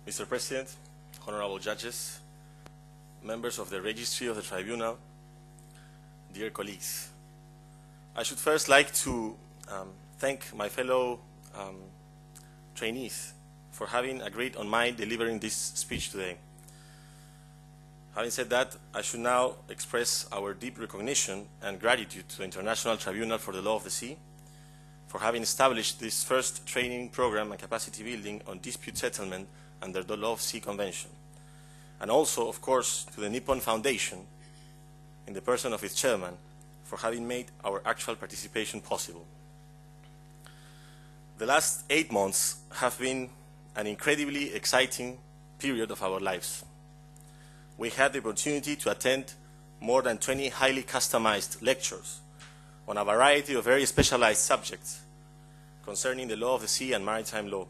Mr. President, honorable judges, members of the Registry of the Tribunal, dear colleagues. I should first like to thank my fellow trainees for having agreed on my delivering this speech today. Having said that, I should now express our deep recognition and gratitude to the International Tribunal for the Law of the Sea for having established this first training program and capacity building on dispute settlement under the Law of Sea Convention. And also, of course, to the Nippon Foundation, in the person of its chairman, for having made our actual participation possible. The last 8 months have been an incredibly exciting period of our lives. We had the opportunity to attend more than 20 highly customized lectures on a variety of very specialized subjects concerning the law of the sea and maritime law.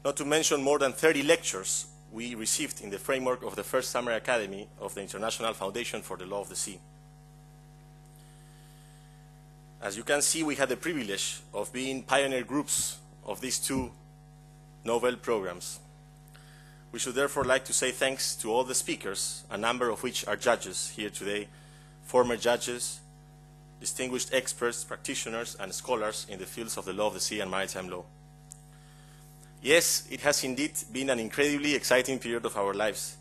Not to mention more than 30 lectures we received in the framework of the first Summer Academy of the International Foundation for the Law of the Sea. As you can see, we had the privilege of being pioneer groups of these two novel programs. We should therefore like to say thanks to all the speakers, a number of which are judges here today, former judges, distinguished experts, practitioners, and scholars in the fields of the law of the sea and maritime law. Yes, it has indeed been an incredibly exciting period of our lives,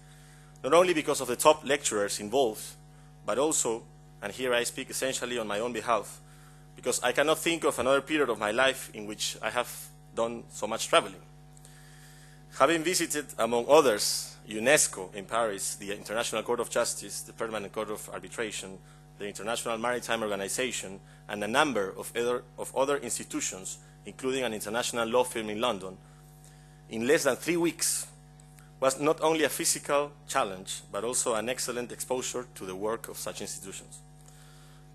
not only because of the top lecturers involved, but also, and here I speak essentially on my own behalf, because I cannot think of another period of my life in which I have done so much traveling. Having visited, among others, UNESCO in Paris, the International Court of Justice, the Permanent Court of Arbitration, the International Maritime Organization, and a number of other institutions, including an international law firm in London, in less than 3 weeks was not only a physical challenge, but also an excellent exposure to the work of such institutions.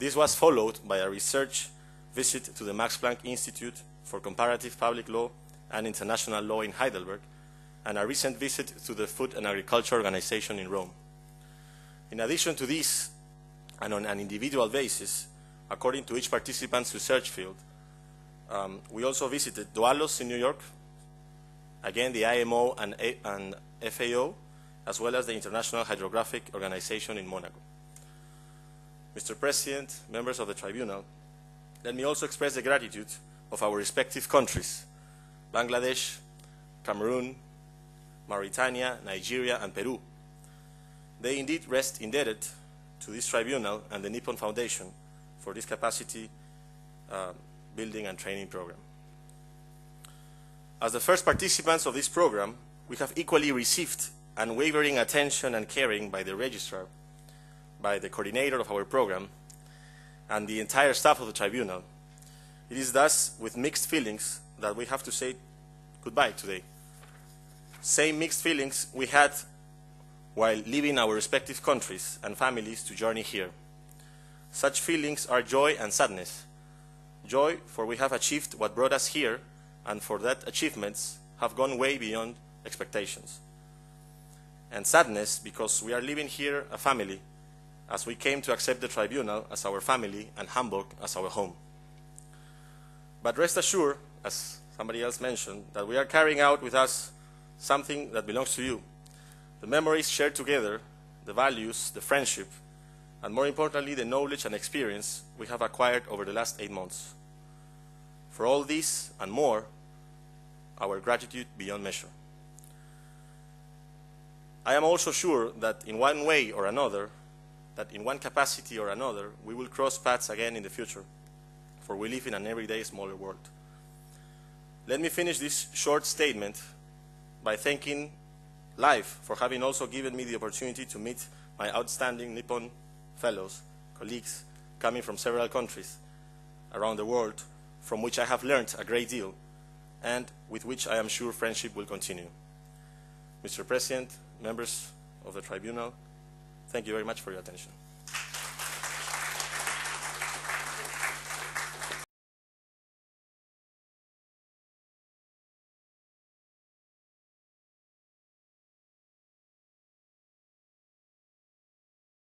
This was followed by a research visit to the Max Planck Institute for Comparative Public Law and International Law in Heidelberg, and a recent visit to the Food and Agriculture Organization in Rome. In addition to this, and on an individual basis, according to each participant's research field, we also visited ITLOS in New York, again the IMO and FAO, as well as the International Hydrographic Organization in Monaco. Mr. President, members of the Tribunal, let me also express the gratitude of our respective countries, Bangladesh, Cameroon, Mauritania, Nigeria, and Peru. They indeed rest indebted to this tribunal and the Nippon Foundation for this capacity building and training program. As the first participants of this program, we have equally received unwavering attention and caring by the registrar, by the coordinator of our program, and the entire staff of the tribunal. It is thus with mixed feelings that we have to say goodbye today. Same mixed feelings we had while leaving our respective countries and families to journey here. Such feelings are joy and sadness. Joy, for we have achieved what brought us here, and for that achievements have gone way beyond expectations. And sadness, because we are leaving here a family, as we came to accept the tribunal as our family and Hamburg as our home. But rest assured, as somebody else mentioned, that we are carrying out with us something that belongs to you. The memories shared together, the values, the friendship, and more importantly, the knowledge and experience we have acquired over the last 8 months. For all this and more, our gratitude beyond measure. I am also sure that in one way or another, that in one capacity or another, we will cross paths again in the future, for we live in an everyday smaller world. Let me finish this short statement by thanking life for having also given me the opportunity to meet my outstanding Nippon fellows, colleagues coming from several countries around the world, from which I have learned a great deal and with which I am sure friendship will continue. Mr. President, members of the Tribunal, thank you very much for your attention.